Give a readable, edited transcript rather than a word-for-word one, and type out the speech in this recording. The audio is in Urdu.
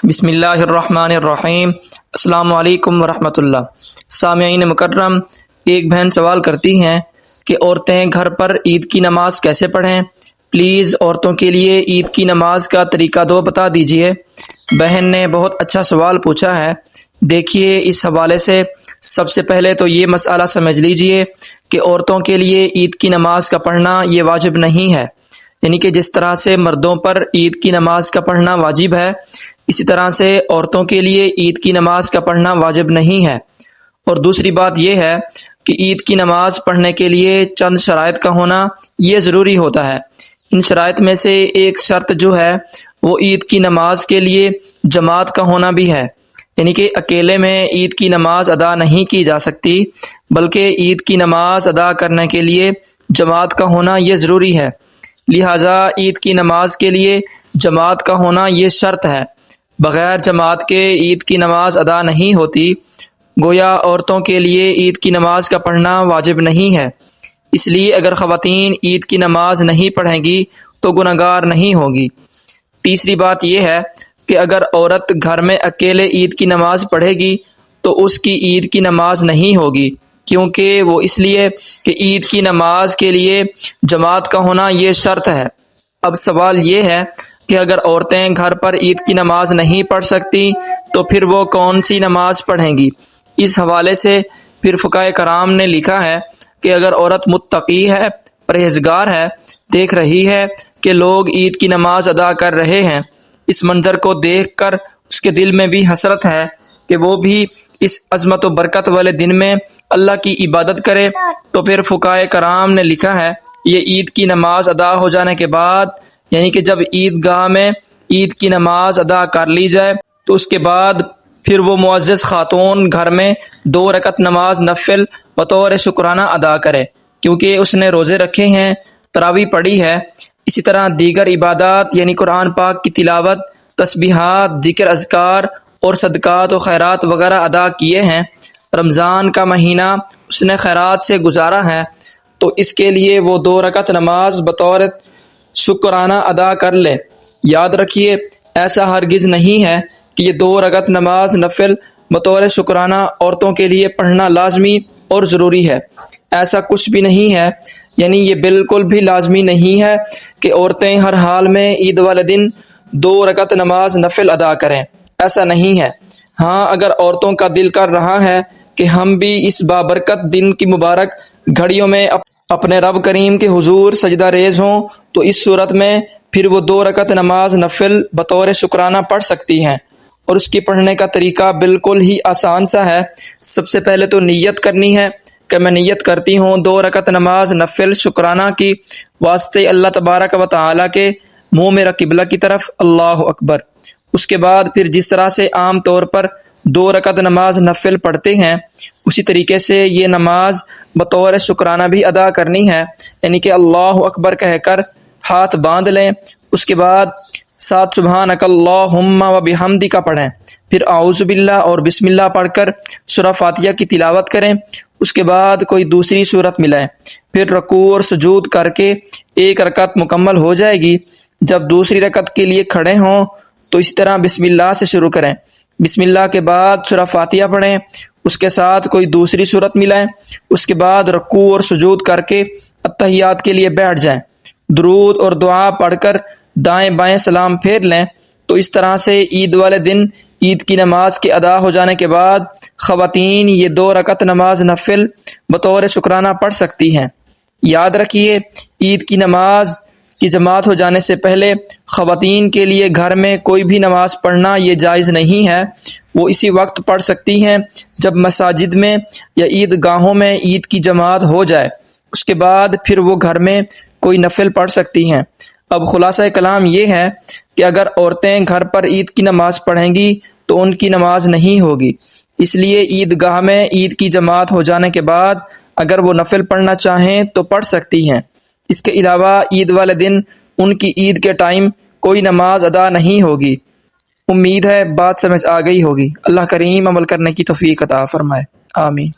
بسم اللہ الرحمن الرحیم۔ السلام علیکم ورحمۃ اللہ۔ سامعین مکرم، ایک بہن سوال کرتی ہیں کہ عورتیں گھر پر عید کی نماز کیسے پڑھیں؟ پلیز عورتوں کے لیے عید کی نماز کا طریقہ دو بتا دیجئے۔ بہن نے بہت اچھا سوال پوچھا ہے۔ دیکھیے، اس حوالے سے سب سے پہلے تو یہ مسئلہ سمجھ لیجئے کہ عورتوں کے لیے عید کی نماز کا پڑھنا یہ واجب نہیں ہے، یعنی کہ جس طرح سے مردوں پر عید کی نماز کا پڑھنا واجب ہے، اسی طرح سے عورتوں کے لیے عید کی نماز کا پڑھنا واجب نہیں ہے۔ اور دوسری بات یہ ہے کہ عید کی نماز پڑھنے کے لیے چند شرائط کا ہونا یہ ضروری ہوتا ہے۔ ان شرائط میں سے ایک شرط جو ہے وہ عید کی نماز کے لیے جماعت کا ہونا بھی ہے، یعنی کہ اکیلے میں عید کی نماز ادا نہیں کی جا سکتی، بلکہ عید کی نماز ادا کرنے کے لیے جماعت کا ہونا یہ ضروری ہے۔ لہٰذا عید کی نماز کے لیے جماعت کا ہونا یہ شرط ہے۔ بغیر جماعت کے عید کی نماز ادا نہیں ہوتی۔ گویا عورتوں کے لیے عید کی نماز کا پڑھنا واجب نہیں ہے، اس لیے اگر خواتین عید کی نماز نہیں پڑھیں گی تو گنہگار نہیں ہوگی۔ تیسری بات یہ ہے کہ اگر عورت گھر میں اکیلے عید کی نماز پڑھے گی تو اس کی عید کی نماز نہیں ہوگی، کیونکہ وہ اس لیے کہ عید کی نماز کے لیے جماعت کا ہونا یہ شرط ہے۔ اب سوال یہ ہے کہ اگر عورتیں گھر پر عید کی نماز نہیں پڑھ سکتی تو پھر وہ کون سی نماز پڑھیں گی؟ اس حوالے سے پھر فقہائے کرام نے لکھا ہے کہ اگر عورت متقی ہے، پرہیزگار ہے، دیکھ رہی ہے کہ لوگ عید کی نماز ادا کر رہے ہیں، اس منظر کو دیکھ کر اس کے دل میں بھی حسرت ہے کہ وہ بھی اس عظمت و برکت والے دن میں اللہ کی عبادت کرے، تو پھر فقہائے کرام نے لکھا ہے یہ عید کی نماز ادا ہو جانے کے بعد، یعنی کہ جب عید گاہ میں عید کی نماز ادا کر لی جائے تو اس کے بعد پھر وہ معزز خاتون گھر میں 2 رکعت نماز نفل بطور شکرانہ ادا کرے، کیونکہ اس نے روزے رکھے ہیں، تراویح پڑھی ہے۔ اسی طرح دیگر عبادات یعنی قرآن پاک کی تلاوت، تسبیحات، ذکر، اذکار اور صدقات و خیرات وغیرہ ادا کیے ہیں۔ رمضان کا مہینہ اس نے خیرات سے گزارا ہے، تو اس کے لیے وہ 2 رکعت نماز بطور شکرانہ ادا کر لے۔ یاد رکھیے، ایسا ہرگز نہیں ہے کہ یہ 2 رکعت نماز نفل بطور شکرانہ عورتوں کے لیے پڑھنا لازمی اور ضروری ہے، ایسا کچھ بھی نہیں ہے۔ یعنی یہ بالکل بھی لازمی نہیں ہے کہ عورتیں ہر حال میں عید والے دن 2 رکعت نماز نفل ادا کریں، ایسا نہیں ہے۔ ہاں، اگر عورتوں کا دل کر رہا ہے کہ ہم بھی اس بابرکت دن کی مبارک گھڑیوں میں اپنے رب کریم کے حضور سجدہ ریز ہوں، تو اس صورت میں پھر وہ 2 رکعت نماز نفل بطور شکرانہ پڑھ سکتی ہیں، اور اس کی پڑھنے کا طریقہ بالکل ہی آسان سا ہے۔ سب سے پہلے تو نیت کرنی ہے کہ میں نیت کرتی ہوں 2 رکعت نماز نفل شکرانہ کی واسطے اللہ تبارک و تعالیٰ کے منہ میرا قبلہ کی طرف، اللہ اکبر۔ اس کے بعد پھر جس طرح سے عام طور پر 2 رکعت نماز نفل پڑھتے ہیں، اسی طریقے سے یہ نماز بطور شکرانہ بھی ادا کرنی ہے، یعنی کہ اللہ اکبر کہہ کر ہاتھ باندھ لیں۔ اس کے بعد ساتھ سبحانک اللہم و بحمدک پڑھیں، پھر اعوذ باللہ اور بسم اللہ پڑھ کر سورہ فاتحہ کی تلاوت کریں۔ اس کے بعد کوئی دوسری سورت ملائیں، پھر رکوع اور سجود کر کے 1 رکعت مکمل ہو جائے گی۔ جب دوسری رکعت کے لیے کھڑے ہوں تو اسی طرح بسم اللہ سے شروع کریں، بسم اللہ کے بعد سورہ فاتحہ پڑھیں، اس کے ساتھ کوئی دوسری سورت ملائیں، اس کے بعد رکوع اور سجود کر کے اتحیات کے لیے بیٹھ جائیں، درود اور دعا پڑھ کر دائیں بائیں سلام پھیر لیں۔ تو اس طرح سے عید والے دن عید کی نماز کے ادا ہو جانے کے بعد خواتین یہ 2 رکعت نماز نفل بطور شکرانہ پڑھ سکتی ہیں۔ یاد رکھیے، عید کی نماز کی جماعت ہو جانے سے پہلے خواتین کے لیے گھر میں کوئی بھی نماز پڑھنا یہ جائز نہیں ہے۔ وہ اسی وقت پڑھ سکتی ہیں جب مساجد میں یا عید گاہوں میں عید کی جماعت ہو جائے، اس کے بعد پھر وہ گھر میں کوئی نفل پڑھ سکتی ہیں۔ اب خلاصہ کلام یہ ہے کہ اگر عورتیں گھر پر عید کی نماز پڑھیں گی تو ان کی نماز نہیں ہوگی، اس لیے عید گاہ میں عید کی جماعت ہو جانے کے بعد اگر وہ نفل پڑھنا چاہیں تو پڑھ سکتی ہیں۔ اس کے علاوہ عید والے دن ان کی عید کے ٹائم کوئی نماز ادا نہیں ہوگی۔ امید ہے بات سمجھ آ گئی ہوگی۔ اللہ کریم عمل کرنے کی توفیق عطا فرمائے، آمین۔